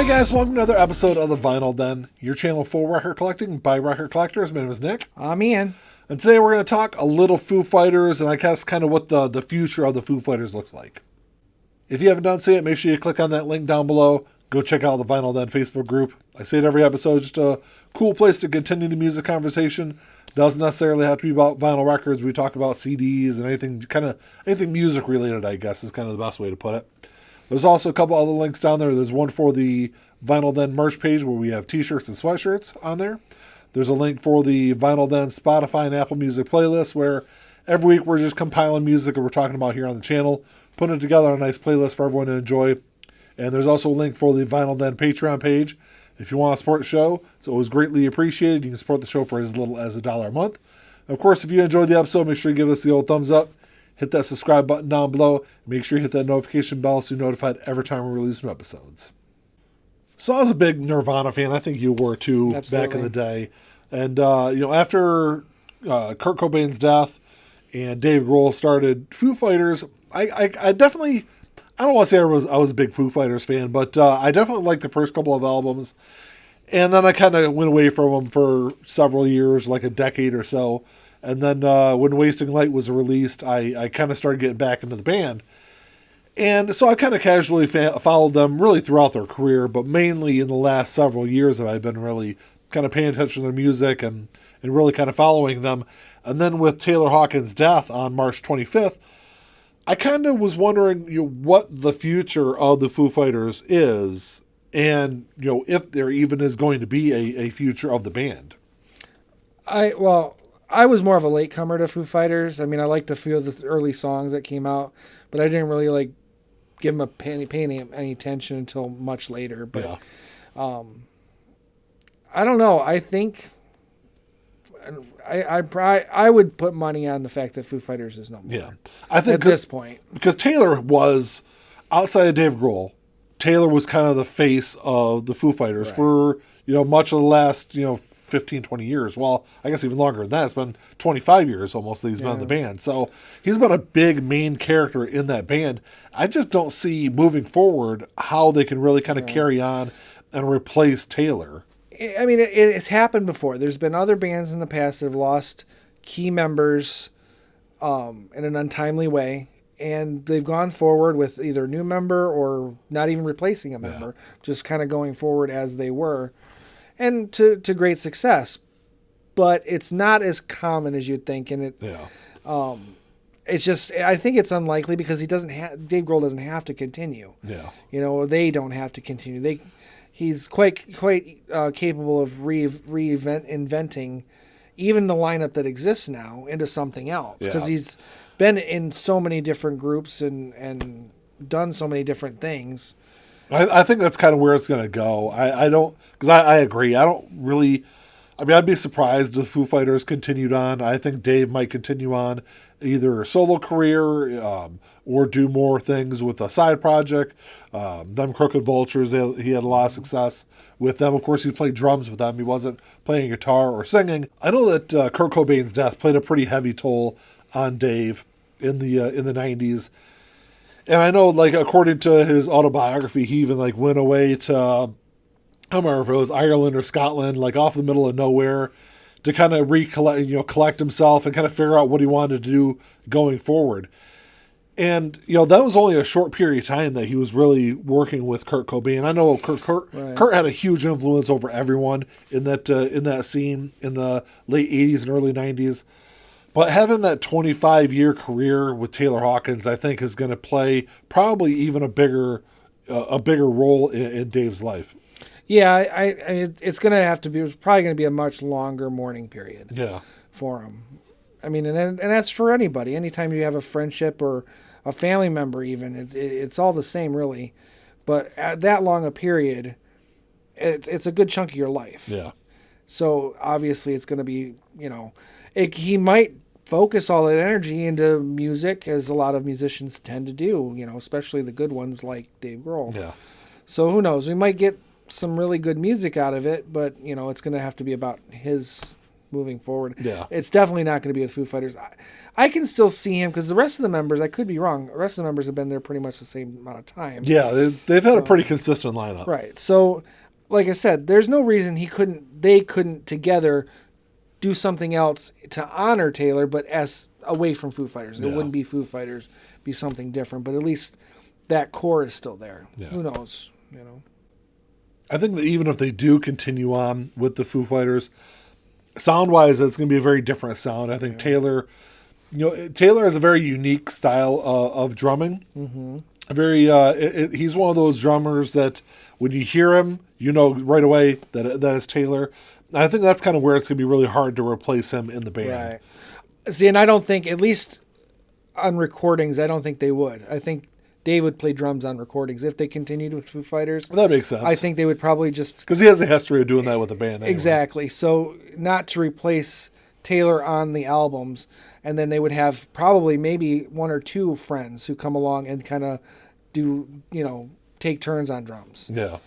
Hey guys, welcome to another episode of The Vinyl Den, your channel for record collecting by record collectors. My name is Nick. I'm Ian. And today we're going to talk a little Foo Fighters and I guess kind of what the future of the Foo Fighters looks like. If you haven't done so yet, make sure you click on that link down below. Go check out the Vinyl Den Facebook group. I say it every episode, just a cool place to continue the music conversation. Doesn't necessarily have to be about vinyl records. We talk about CDs and anything music related, I guess, is kind of the best way to put it. There's also a couple other links down there. There's one for the Vinyl Den merch page where we have t-shirts and sweatshirts on there. There's a link for the Vinyl Den Spotify and Apple Music playlist where every week we're just compiling music that we're talking about here on the channel, putting it together on a nice playlist for everyone to enjoy. And there's also a link for the Vinyl Den Patreon page. If you want to support the show, it's always greatly appreciated. You can support the show for as little as $1 a month. Of course, if you enjoyed the episode, make sure you give us the old thumbs up. Hit that subscribe button down below. Make sure you hit that notification bell so you're notified every time we release new episodes. So I was a big Nirvana fan. I think you were too. Absolutely. Back in the day. And, after Kurt Cobain's death and Dave Grohl started Foo Fighters, I definitely, I don't want to say I was a big Foo Fighters fan, but I definitely liked the first couple of albums. And then I kind of went away from them for several years, like a decade or so. And then when Wasting Light was released, I kind of started getting back into the band. And so I kind of casually followed them really throughout their career, but mainly in the last several years have I been really kind of paying attention to their music and really kind of following them. And then with Taylor Hawkins' death on March 25th, I kind of was wondering what the future of the Foo Fighters is and if there even is going to be a future of the band. I was more of a latecomer to Foo Fighters. I mean, I liked a few of the early songs that came out, but I didn't really give them paying any attention until much later. But yeah. I don't know. I think I would put money on the fact that Foo Fighters is no more. Yeah, I think at this point, because Taylor was outside of Dave Grohl. Taylor was kind of the face of the Foo Fighters for much of the last 15, 20 years. Well, I guess even longer than that. It's been 25 years almost that he's been in the band. So he's been a big main character in that band. I just don't see moving forward how they can really kind of carry on and replace Taylor. I mean, it's happened before. There's been other bands in the past that have lost key members in an untimely way. And they've gone forward with either a new member or not even replacing a member, just kind of going forward as they were. And to great success, but it's not as common as you'd think. And it's just, I think it's unlikely because Dave Grohl doesn't have to continue. Yeah. They don't have to continue. He's quite capable of inventing even the lineup that exists now into something else because he's been in so many different groups and done so many different things. I think that's kind of where it's going to go. I agree. I don't really, I'd be surprised if Foo Fighters continued on. I think Dave might continue on either a solo career or do more things with a side project. Them Crooked Vultures, he had a lot of success with them. Of course, he played drums with them. He wasn't playing guitar or singing. I know that Kurt Cobain's death played a pretty heavy toll on Dave in the 90s. And I know, according to his autobiography, he even, went away to, I don't remember if it was Ireland or Scotland, off the middle of nowhere to kind of collect himself and kind of figure out what he wanted to do going forward. And, that was only a short period of time that he was really working with Kurt Cobain. I know Kurt had a huge influence over everyone in that scene in the late 80s and early 90s. But having that 25-year career with Taylor Hawkins, I think, is going to play probably even a bigger role in Dave's life. Yeah, it's going to have to be. It's probably going to be a much longer mourning period. Yeah. For him. I mean, and that's for anybody. Anytime you have a friendship or a family member, even it's all the same, really. But at that long a period, it's a good chunk of your life. Yeah. So obviously, it's going to be he might focus all that energy into music, as a lot of musicians tend to do, especially the good ones like Dave Grohl. Yeah. So who knows? We might get some really good music out of it, but, it's going to have to be about his moving forward. Yeah. It's definitely not going to be with Foo Fighters. I can still see him because the rest of the members, I could be wrong, the rest of the members have been there pretty much the same amount of time. Yeah, they've had a pretty consistent lineup. Right. So, like I said, there's no reason they couldn't together do something else to honor Taylor, but as away from Foo Fighters. It wouldn't be Foo Fighters, be something different, but at least that core is still there. Yeah. Who knows, I think that even if they do continue on with the Foo Fighters, sound-wise, it's going to be a very different sound. I think Taylor has a very unique style of drumming. Mm-hmm. He's one of those drummers that when you hear him, you know right away that is Taylor. I think that's kind of where it's going to be really hard to replace him in the band. Right. See, and I don't think, at least on recordings, I don't think they would. I think Dave would play drums on recordings if they continued with Foo Fighters. That makes sense. I think they would probably just... Because he has a history of doing that with the band anyway. Exactly. So not to replace Taylor on the albums, and then they would have probably maybe one or two friends who come along and kind of do, take turns on drums. Yeah.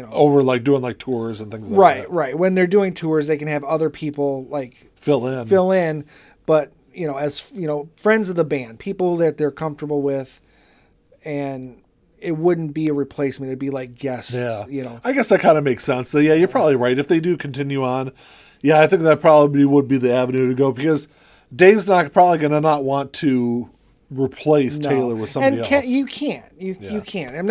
Over like doing like tours and things like that. Right. When they're doing tours, they can have other people like fill in, but as friends of the band, people that they're comfortable with, and it wouldn't be a replacement. It'd be like guests. Yeah. I guess that kind of makes sense. So yeah, you're probably right. If they do continue on, yeah, I think that probably would be the avenue to go because Dave's probably going to not want to replace Taylor with somebody else. You can't. You can't. I'm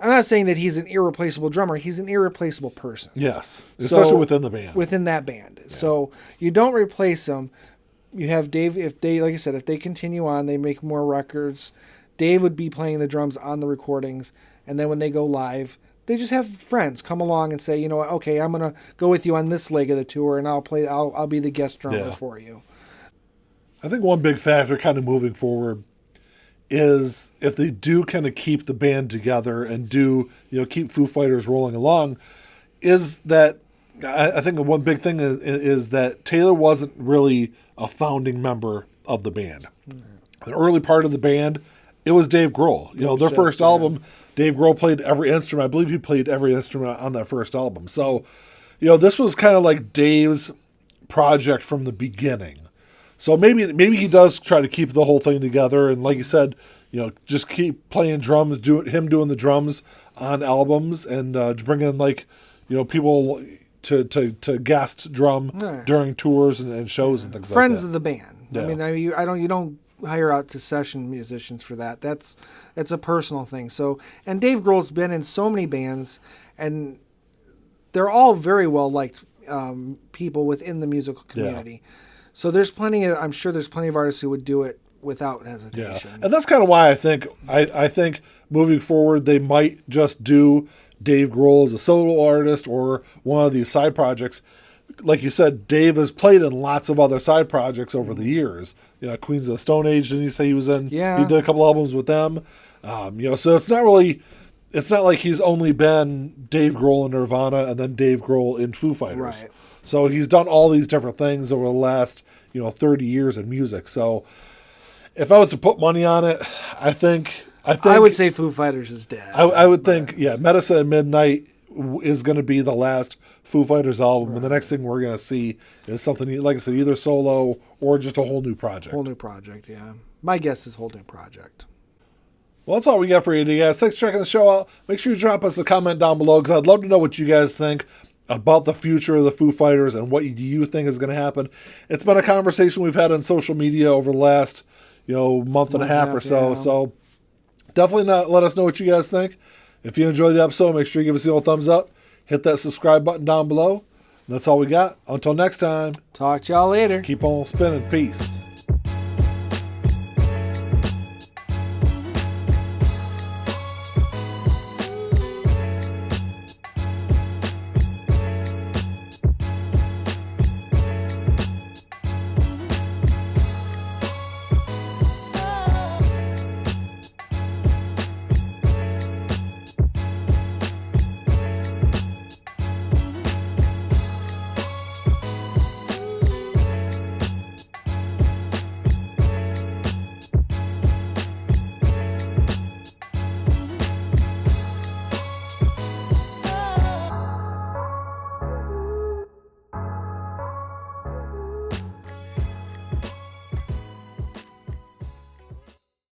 not saying that he's an irreplaceable drummer. He's an irreplaceable person. Yes, especially within the band. Within that band. Yeah. So you don't replace him. You have Dave. If they continue on, they make more records. Dave would be playing the drums on the recordings, and then when they go live, they just have friends come along and say, you know what? Okay, I'm gonna go with you on this leg of the tour, and I'll be the guest drummer for you. I think one big factor, kind of moving forward, is if they do kind of keep the band together and do, keep Foo Fighters rolling along, is that I think one big thing is that Taylor wasn't really a founding member of the band. Mm-hmm. The early part of the band, it was Dave Grohl. Their first album, Dave Grohl played every instrument. I believe he played every instrument on that first album. So, this was kind of like Dave's project from the beginning. So maybe he does try to keep the whole thing together, and like you said, just keep playing drums, doing the drums on albums, and bring in people to guest drum during tours and shows and things like that. Friends of the band. Yeah. You don't hire out to session musicians for that. It's a personal thing. So, and Dave Grohl's been in so many bands, and they're all very well liked people within the musical community. Yeah. So I'm sure there's plenty of artists who would do it without hesitation. Yeah. And that's kind of why I think moving forward they might just do Dave Grohl as a solo artist or one of these side projects. Like you said, Dave has played in lots of other side projects over the years. Queens of the Stone Age, didn't you say he was in? Yeah. He did a couple albums with them. So it's not like he's only been Dave Grohl in Nirvana and then Dave Grohl in Foo Fighters. Right. So he's done all these different things over the last, 30 years in music. So if I was to put money on it, I think I would say Foo Fighters is dead. I would think, Medicine at Midnight is going to be the last Foo Fighters album, right. And the next thing we're going to see is something, like I said, either solo or just a whole new project. Whole new project, yeah. My guess is whole new project. Well, that's all we got for you today, guys. Thanks for checking the show out. Make sure you drop us a comment down below because I'd love to know what you guys think about the future of the Foo Fighters and what do you think is going to happen. It's been a conversation we've had on social media over the last, month and a half or so. Yeah. So definitely let us know what you guys think. If you enjoyed the episode, make sure you give us the old thumbs up. Hit that subscribe button down below. And that's all we got. Until next time. Talk to y'all later. Keep on spinning. Peace.